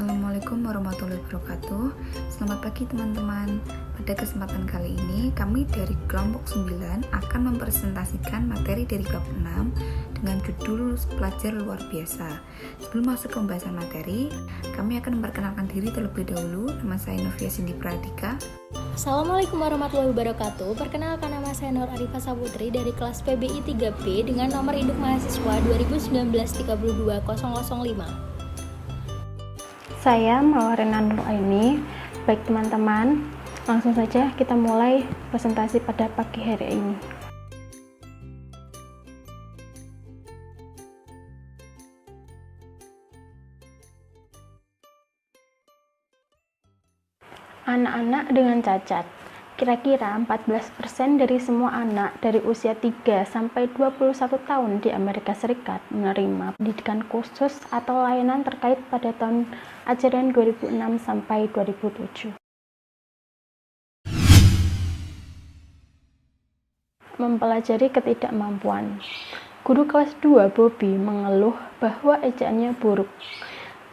Assalamualaikum warahmatullahi wabarakatuh. Selamat pagi teman-teman. Pada kesempatan kali ini kami dari kelompok 9 akan mempresentasikan materi dari bab 6 dengan judul Pelajar Luar Biasa. Sebelum masuk ke pembahasan materi, kami akan memperkenalkan diri terlebih dahulu. Nama saya Novia Cindy Pradika. Assalamualaikum warahmatullahi wabarakatuh. Perkenalkan, nama saya Nur Arifah Saputri dari kelas PBI 3B dengan nomor induk mahasiswa 2019-32005. Saya Mawarena Nur Aini. Baik teman-teman, langsung saja kita mulai presentasi pada pagi hari ini. Anak-anak dengan cacat. Kira-kira 14% dari semua anak dari usia 3 sampai 21 tahun di Amerika Serikat menerima pendidikan khusus atau layanan terkait pada tahun ajaran 2006 sampai 2007. Mempelajari ketidakmampuan. Guru kelas 2 Bobby mengeluh bahwa ejaannya buruk.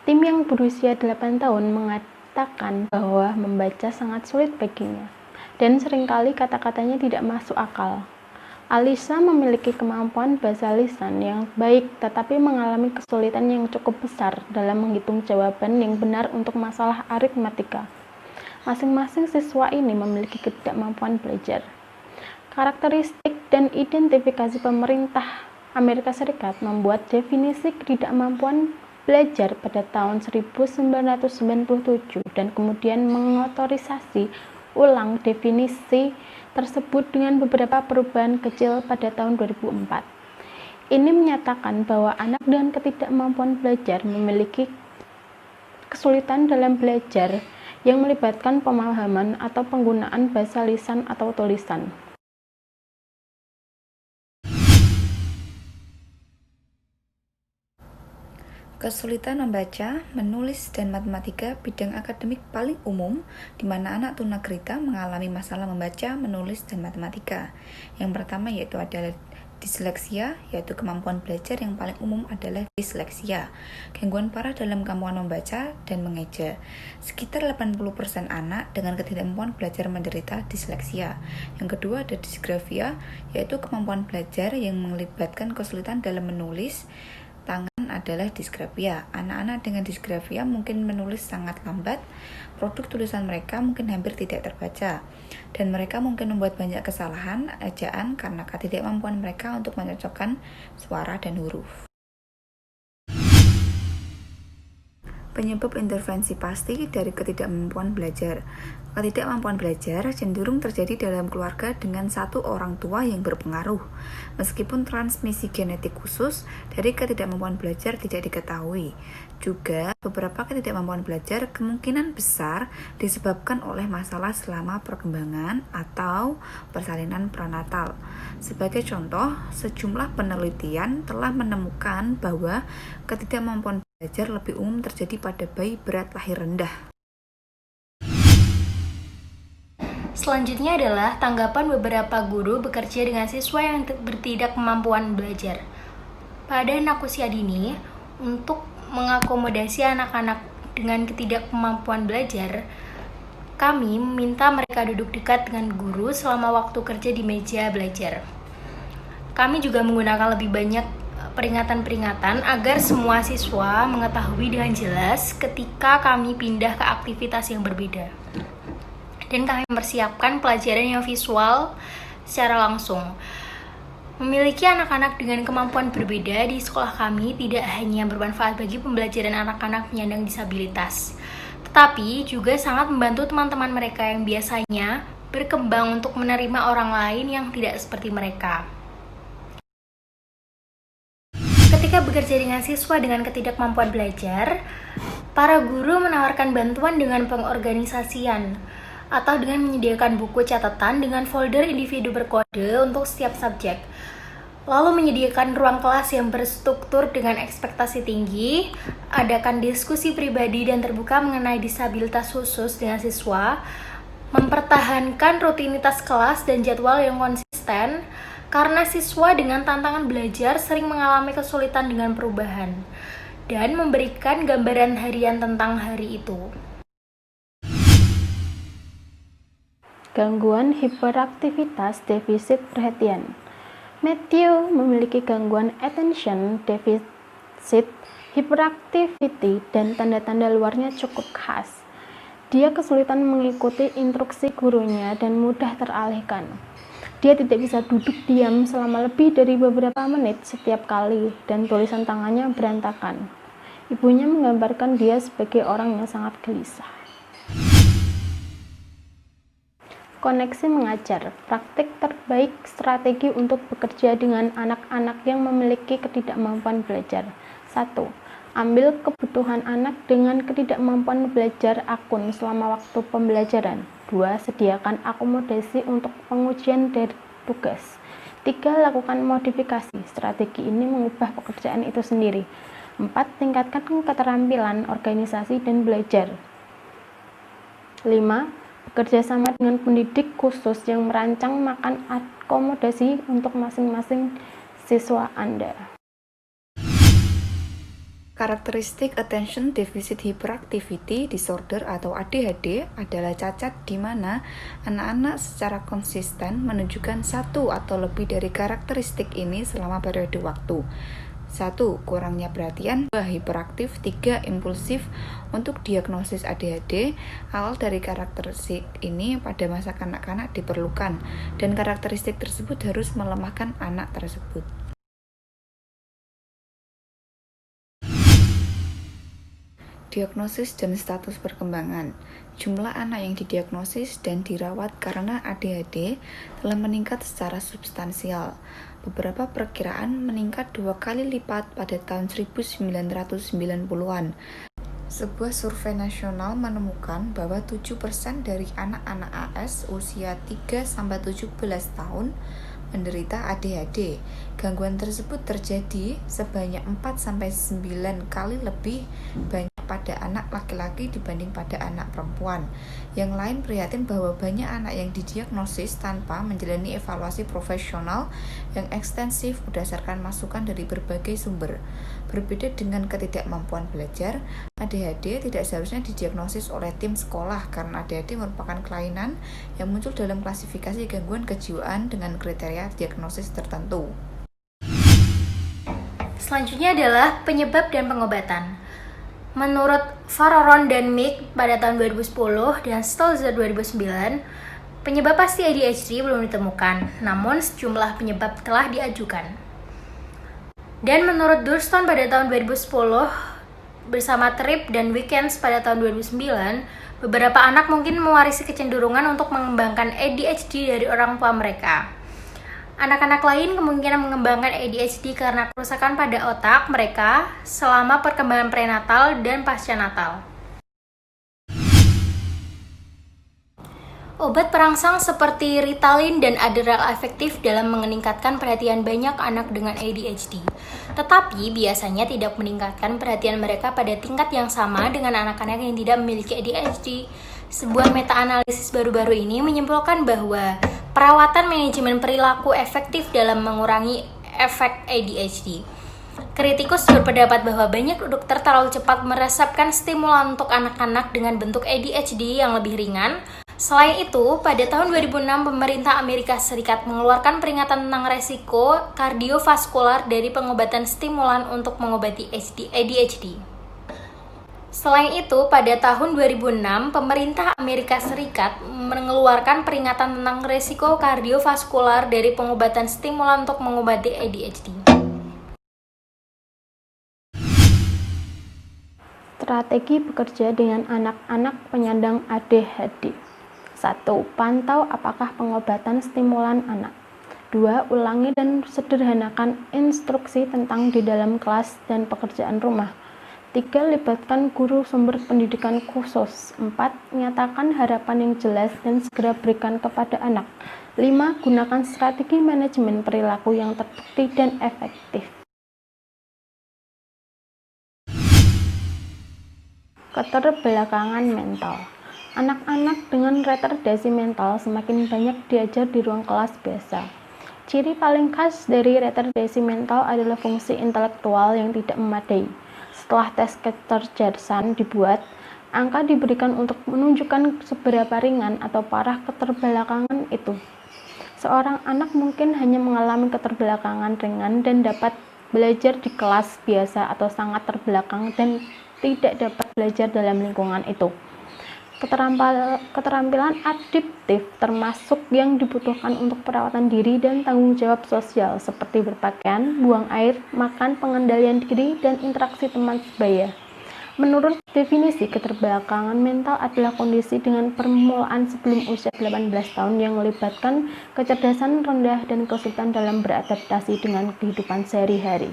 Tim yang berusia 8 tahun mengatakan bahwa membaca sangat sulit baginya, dan seringkali kata-katanya tidak masuk akal. Alisa memiliki kemampuan bahasa lisan yang baik, tetapi mengalami kesulitan yang cukup besar dalam menghitung jawaban yang benar untuk masalah aritmatika. Masing-masing siswa ini memiliki ketidakmampuan belajar. Karakteristik dan identifikasi pemerintah Amerika Serikat membuat definisi ketidakmampuan belajar pada tahun 1997 dan kemudian mengotorisasi ulang definisi tersebut dengan beberapa perubahan kecil pada tahun 2004. Ini menyatakan bahwa anak dengan ketidakmampuan belajar memiliki kesulitan dalam belajar yang melibatkan pemahaman atau penggunaan bahasa lisan atau tulisan. Kesulitan membaca, menulis, dan matematika bidang akademik paling umum di mana anak tunagrita mengalami masalah membaca, menulis, dan matematika. Yang pertama yaitu adalah disleksia, yaitu kemampuan belajar yang paling umum adalah disleksia, gangguan parah dalam kemampuan membaca dan mengeja. Sekitar 80% anak dengan ketidakmampuan belajar menderita disleksia. Yang kedua ada disgrafia, yaitu kemampuan belajar yang melibatkan kesulitan dalam menulis tangan adalah disgrafia. Anak-anak dengan disgrafia mungkin menulis sangat lambat, produk tulisan mereka mungkin hampir tidak terbaca, dan mereka mungkin membuat banyak kesalahan ejaan karena ketidakmampuan mereka untuk mencocokkan suara dan huruf. Penyebab intervensi pasti dari ketidakmampuan belajar. Ketidakmampuan belajar cenderung terjadi dalam keluarga dengan satu orang tua yang berpengaruh. Meskipun transmisi genetik khusus dari ketidakmampuan belajar tidak diketahui. Juga, beberapa ketidakmampuan belajar kemungkinan besar disebabkan oleh masalah selama perkembangan atau persalinan prenatal. Sebagai contoh, sejumlah penelitian telah menemukan bahwa ketidakmampuan belajar lebih umum terjadi pada bayi berat lahir rendah. Selanjutnya adalah tanggapan beberapa guru bekerja dengan siswa yang bertidakmampuan belajar. Pada anak usia dini, untuk mengakomodasi anak-anak dengan ketidakmampuan belajar, kami meminta mereka duduk dekat dengan guru selama waktu kerja di meja belajar. Kami juga menggunakan lebih banyak peringatan-peringatan agar semua siswa mengetahui dengan jelas ketika kami pindah ke aktivitas yang berbeda. Dan kami mempersiapkan pelajaran yang visual secara langsung. Memiliki anak-anak dengan kemampuan berbeda di sekolah kami tidak hanya bermanfaat bagi pembelajaran anak-anak penyandang disabilitas, tetapi juga sangat membantu teman-teman mereka yang biasanya berkembang untuk menerima orang lain yang tidak seperti mereka. Ketika bekerja dengan siswa dengan ketidakmampuan belajar, para guru menawarkan bantuan dengan pengorganisasian atau dengan menyediakan buku catatan dengan folder individu berkode untuk setiap subjek. Lalu menyediakan ruang kelas yang berstruktur dengan ekspektasi tinggi, adakan diskusi pribadi dan terbuka mengenai disabilitas khusus dengan siswa, mempertahankan rutinitas kelas dan jadwal yang konsisten, karena siswa dengan tantangan belajar sering mengalami kesulitan dengan perubahan. dan memberikan gambaran harian tentang hari itu. Gangguan hiperaktivitas defisit perhatian. Matthew memiliki gangguan attention deficit hyperactivity dan tanda-tanda luarnya cukup khas. Dia kesulitan mengikuti instruksi gurunya dan mudah teralihkan. Dia tidak bisa duduk diam selama lebih dari beberapa menit setiap kali dan tulisan tangannya berantakan. Ibunya menggambarkan dia sebagai orang yang sangat gelisah. Koneksi mengajar, praktik terbaik strategi untuk bekerja dengan anak-anak yang memiliki ketidakmampuan belajar. 1. Ambil kebutuhan anak dengan ketidakmampuan belajar akun selama waktu pembelajaran. 2. Sediakan akomodasi untuk pengujian dari tugas. 3. Lakukan modifikasi. Strategi ini mengubah pekerjaan itu sendiri. 4. Tingkatkan keterampilan organisasi dan belajar. 5. Bekerja sama dengan pendidik khusus yang merancang makan akomodasi untuk masing-masing siswa Anda. Karakteristik Attention Deficit Hyperactivity Disorder atau ADHD adalah cacat di mana anak-anak secara konsisten menunjukkan satu atau lebih dari karakteristik ini selama periode waktu. 1. Kurangnya perhatian. 2. Hiperaktif. 3. Impulsif. Untuk diagnosis ADHD, awal dari karakteristik ini pada masa kanak-kanak diperlukan, dan karakteristik tersebut harus melemahkan anak tersebut. Diagnosis dan status perkembangan. Jumlah anak yang didiagnosis dan dirawat karena ADHD telah meningkat secara substansial. Beberapa perkiraan meningkat 2 kali lipat pada tahun 1990-an. Sebuah survei nasional menemukan bahwa 7% dari anak-anak AS usia 3-17 tahun menderita ADHD. Gangguan tersebut terjadi sebanyak 4-9 kali lebih banyak pada anak laki-laki dibanding pada anak perempuan. Yang lain prihatin bahwa banyak anak yang didiagnosis tanpa menjalani evaluasi profesional yang ekstensif berdasarkan masukan dari berbagai sumber. Berbeda dengan ketidakmampuan belajar, ADHD tidak seharusnya didiagnosis oleh tim sekolah karena ADHD merupakan kelainan yang muncul dalam klasifikasi gangguan kejiwaan dengan kriteria diagnosis tertentu. Selanjutnya adalah penyebab dan pengobatan. Menurut Farroron dan Meek pada tahun 2010 dan Stolzer 2009, penyebab pasti ADHD belum ditemukan, namun sejumlah penyebab telah diajukan. Dan menurut Durston pada tahun 2010 bersama Tripp dan Weekends pada tahun 2009, beberapa anak mungkin mewarisi kecenderungan untuk mengembangkan ADHD dari orang tua mereka. Anak-anak lain kemungkinan mengembangkan ADHD karena kerusakan pada otak mereka selama perkembangan prenatal dan pasca natal. Obat perangsang seperti Ritalin dan Adderall efektif dalam meningkatkan perhatian banyak anak dengan ADHD. Tetapi biasanya tidak meningkatkan perhatian mereka pada tingkat yang sama dengan anak-anak yang tidak memiliki ADHD. Sebuah meta-analisis baru-baru ini menyimpulkan bahwa perawatan manajemen perilaku efektif dalam mengurangi efek ADHD. Kritikus berpendapat bahwa banyak dokter terlalu cepat meresepkan stimulan untuk anak-anak dengan bentuk ADHD yang lebih ringan. Selain itu, pada tahun 2006 pemerintah Amerika Serikat mengeluarkan peringatan tentang resiko kardiovaskular dari pengobatan stimulan untuk mengobati ADHD. Selain itu, pada tahun 2006 pemerintah Amerika Serikat mengeluarkan peringatan tentang resiko kardiovaskular dari pengobatan stimulan untuk mengobati ADHD. Strategi bekerja dengan anak-anak penyandang ADHD. 1. Pantau apakah pengobatan stimulan anak. 2. Ulangi dan sederhanakan instruksi tentang di dalam kelas dan pekerjaan rumah. 3. Libatkan guru sumber pendidikan khusus. 4. Nyatakan harapan yang jelas dan segera berikan kepada anak. 5. Gunakan strategi manajemen perilaku yang terbukti dan efektif. Keterbelakangan mental. Anak-anak dengan retardasi mental semakin banyak diajar di ruang kelas biasa. Ciri paling khas dari retardasi mental adalah fungsi intelektual yang tidak memadai. Setelah tes kecerdasan dibuat, angka diberikan untuk menunjukkan seberapa ringan atau parah keterbelakangan itu. Seorang anak mungkin hanya mengalami keterbelakangan ringan dan dapat belajar di kelas biasa atau sangat terbelakang dan tidak dapat belajar dalam lingkungan itu. Keterampilan adaptif termasuk yang dibutuhkan untuk perawatan diri dan tanggung jawab sosial seperti berpakaian, buang air, makan, pengendalian diri, dan interaksi teman sebaya. Menurut definisi, keterbelakangan mental adalah kondisi dengan permulaan sebelum usia 18 tahun yang melibatkan kecerdasan rendah dan kesulitan dalam beradaptasi dengan kehidupan sehari-hari.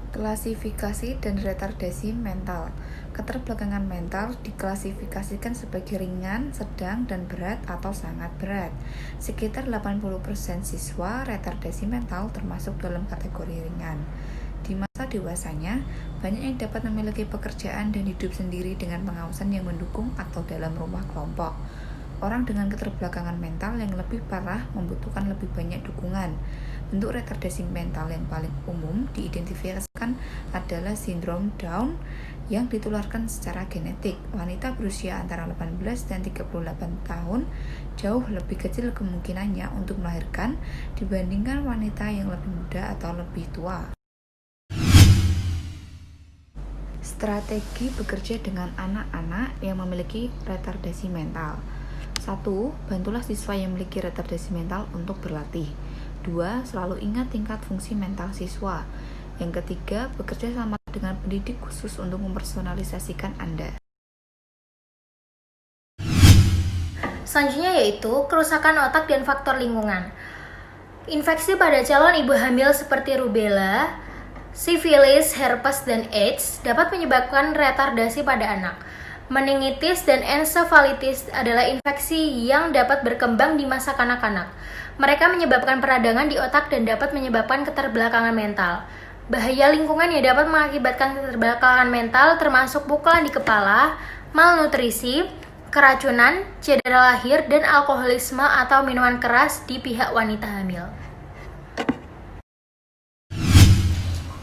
Klasifikasi dan retardasi mental. Keterbelakangan mental diklasifikasikan sebagai ringan, sedang, dan berat atau sangat berat. Sekitar 80% siswa retardasi mental termasuk dalam kategori ringan. Di masa dewasanya, banyak yang dapat memiliki pekerjaan dan hidup sendiri dengan pengawasan yang mendukung atau dalam rumah kelompok. Orang dengan keterbelakangan mental yang lebih parah membutuhkan lebih banyak dukungan. Bentuk retardasi mental yang paling umum diidentifikasikan adalah sindrom Down yang ditularkan secara genetik. Wanita berusia antara 18 dan 38 tahun jauh lebih kecil kemungkinannya untuk melahirkan dibandingkan wanita yang lebih muda atau lebih tua. Strategi bekerja dengan anak-anak yang memiliki retardasi mental. 1. Bantulah siswa yang memiliki retardasi mental untuk berlatih. 2. Selalu ingat tingkat fungsi mental siswa. Yang ketiga, bekerja sama dengan pendidik khusus untuk mempersonalisasikan Anda. Selanjutnya yaitu kerusakan otak dan faktor lingkungan. Infeksi pada calon ibu hamil seperti rubella, sifilis, herpes, dan AIDS dapat menyebabkan retardasi pada anak. Meningitis dan ensefalitis adalah infeksi yang dapat berkembang di masa kanak-kanak. Mereka menyebabkan peradangan di otak dan dapat menyebabkan keterbelakangan mental. Bahaya lingkungan yang dapat mengakibatkan keterbelakangan mental termasuk pukulan di kepala, malnutrisi, keracunan, cedera lahir, dan alkoholisme atau minuman keras di pihak wanita hamil.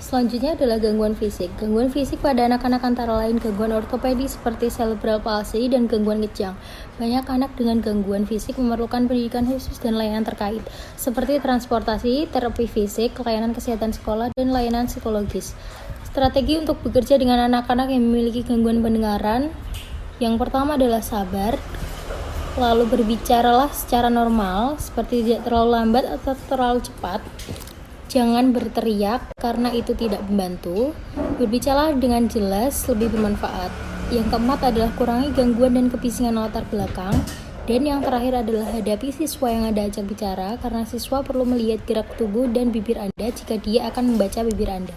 Selanjutnya adalah gangguan fisik. Gangguan fisik pada anak-anak antara lain gangguan ortopedi seperti cerebral palsy dan gangguan kejang. Banyak anak dengan gangguan fisik memerlukan pendidikan khusus dan layanan terkait, seperti transportasi, terapi fisik, layanan kesehatan sekolah, dan layanan psikologis. Strategi untuk bekerja dengan anak-anak yang memiliki gangguan pendengaran. Yang pertama adalah sabar, lalu berbicaralah secara normal, seperti tidak terlalu lambat atau terlalu cepat. Jangan berteriak karena itu tidak membantu. Berbicara dengan jelas lebih bermanfaat. Yang keempat adalah kurangi gangguan dan kebisingan latar belakang. Dan yang terakhir adalah hadapi siswa yang Anda ajak bicara karena siswa perlu melihat gerak tubuh dan bibir Anda jika dia akan membaca bibir Anda.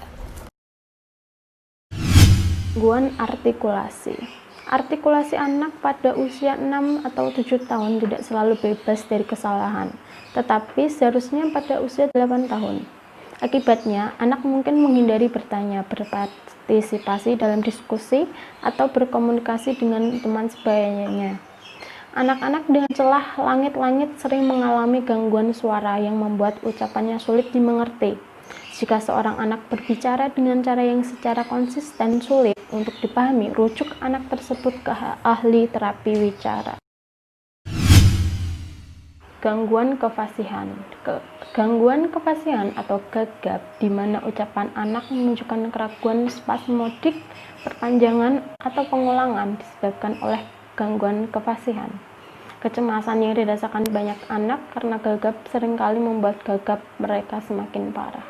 Gangguan artikulasi. Artikulasi anak pada usia 6 atau 7 tahun tidak selalu bebas dari kesalahan, tetapi seharusnya pada usia 8 tahun. Akibatnya, anak mungkin menghindari bertanya, berpartisipasi dalam diskusi, atau berkomunikasi dengan teman sebayanya. Anak-anak dengan celah langit-langit sering mengalami gangguan suara yang membuat ucapannya sulit dimengerti. Jika seorang anak berbicara dengan cara yang secara konsisten sulit untuk dipahami, rujuk anak tersebut ke ahli terapi wicara. Gangguan kefasihan. Gangguan kefasihan atau gagap, di mana ucapan anak menunjukkan keraguan spasmodik, perpanjangan, atau pengulangan disebabkan oleh gangguan kefasihan. Kecemasan yang dirasakan banyak anak karena gagap seringkali membuat gagap mereka semakin parah.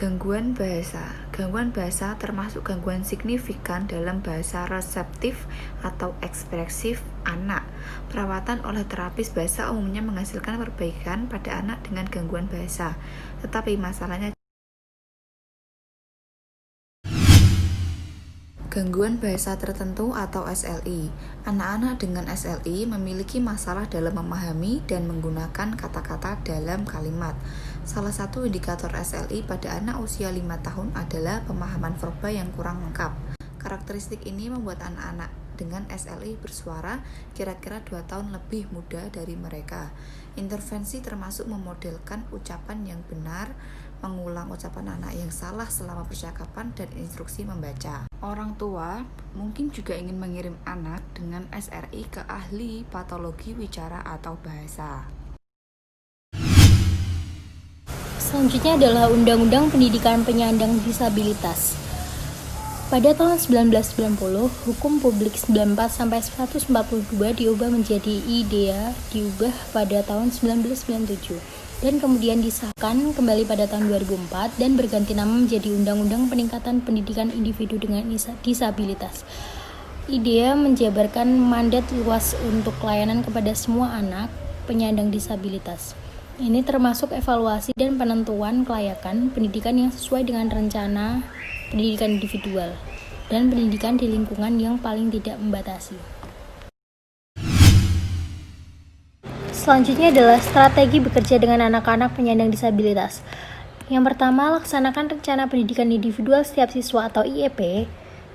Gangguan bahasa. Gangguan bahasa termasuk gangguan signifikan dalam bahasa reseptif atau ekspresif anak. Perawatan oleh terapis bahasa umumnya menghasilkan perbaikan pada anak dengan gangguan bahasa. Tetapi masalahnya gangguan bahasa tertentu atau SLI. Anak-anak dengan SLI memiliki masalah dalam memahami dan menggunakan kata-kata dalam kalimat. Salah satu indikator SLI pada anak usia 5 tahun adalah pemahaman verbal yang kurang lengkap. Karakteristik ini membuat anak-anak dengan SLI bersuara kira-kira 2 tahun lebih muda dari mereka. Intervensi termasuk memodelkan ucapan yang benar, mengulang ucapan anak yang salah selama percakapan, dan instruksi membaca. Orang tua mungkin juga ingin mengirim anak dengan SRI ke ahli patologi wicara atau bahasa. Selanjutnya adalah Undang-Undang Pendidikan Penyandang Disabilitas. Pada tahun 1990, Hukum Publik 94-142 diubah menjadi IDEA, diubah pada tahun 1997. Dan kemudian disahkan kembali pada tahun 2004 dan berganti nama menjadi Undang-Undang Peningkatan Pendidikan Individu dengan Disabilitas. IDEA menjabarkan mandat luas untuk pelayanan kepada semua anak penyandang disabilitas. Ini termasuk evaluasi dan penentuan kelayakan pendidikan yang sesuai dengan rencana pendidikan individual dan pendidikan di lingkungan yang paling tidak membatasi. Selanjutnya adalah strategi bekerja dengan anak-anak penyandang disabilitas. Yang pertama, laksanakan rencana pendidikan individual setiap siswa atau IEP,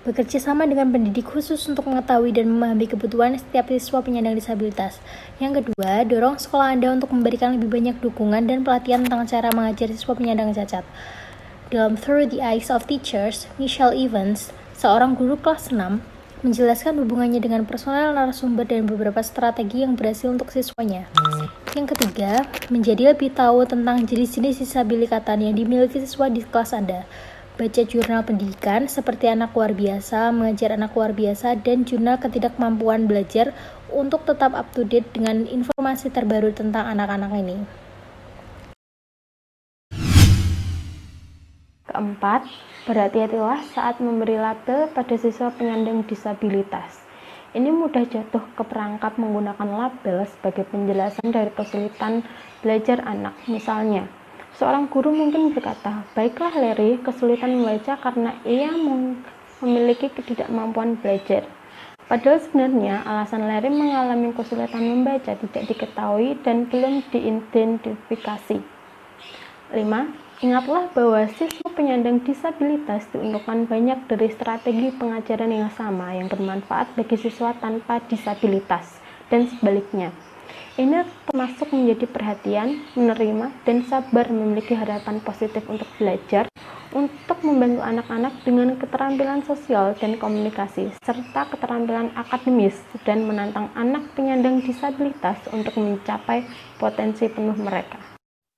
bekerja sama dengan pendidik khusus untuk mengetahui dan memahami kebutuhan setiap siswa penyandang disabilitas. Yang kedua, dorong sekolah Anda untuk memberikan lebih banyak dukungan dan pelatihan tentang cara mengajar siswa penyandang cacat. Dalam Through the Eyes of Teachers, Michelle Evans, seorang guru kelas 6, menjelaskan hubungannya dengan personel narasumber dan beberapa strategi yang berhasil untuk siswanya. Yang ketiga, menjadi lebih tahu tentang jenis-jenis disabilitas yang dimiliki siswa di kelas Anda. Baca jurnal pendidikan seperti Anak Luar Biasa, Mengajar Anak Luar Biasa, dan jurnal ketidakmampuan belajar untuk tetap up to date dengan informasi terbaru tentang anak-anak ini. Keempat, berhati-hatilah saat memberi label pada siswa penyandang disabilitas. Ini mudah jatuh ke perangkap menggunakan label sebagai penjelasan dari kesulitan belajar anak. Misalnya, seorang guru mungkin berkata, "Baiklah Larry, kesulitan membaca karena ia memiliki ketidakmampuan belajar." Padahal sebenarnya alasan Larry mengalami kesulitan membaca tidak diketahui dan belum diidentifikasi. 5. Ingatlah bahwa siswa penyandang disabilitas diuntukkan banyak dari strategi pengajaran yang sama yang bermanfaat bagi siswa tanpa disabilitas dan sebaliknya. Ini termasuk menjadi perhatian, menerima, dan sabar memiliki harapan positif untuk belajar, untuk membantu anak-anak dengan keterampilan sosial dan komunikasi, serta keterampilan akademis, dan menantang anak penyandang disabilitas untuk mencapai potensi penuh mereka.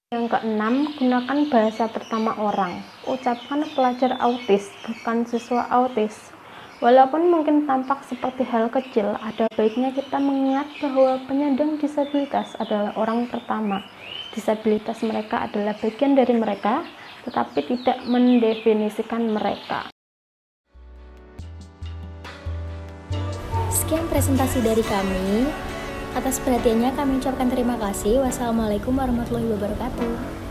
Yang keenam, gunakan bahasa pertama orang. Ucapkan pelajar autis, bukan siswa autis. Walaupun mungkin tampak seperti hal kecil, ada baiknya kita mengingat bahwa penyandang disabilitas adalah orang pertama. Disabilitas mereka adalah bagian dari mereka, tetapi tidak mendefinisikan mereka. Sekian presentasi dari kami. Atas perhatiannya kami ucapkan terima kasih. Wassalamualaikum warahmatullahi wabarakatuh.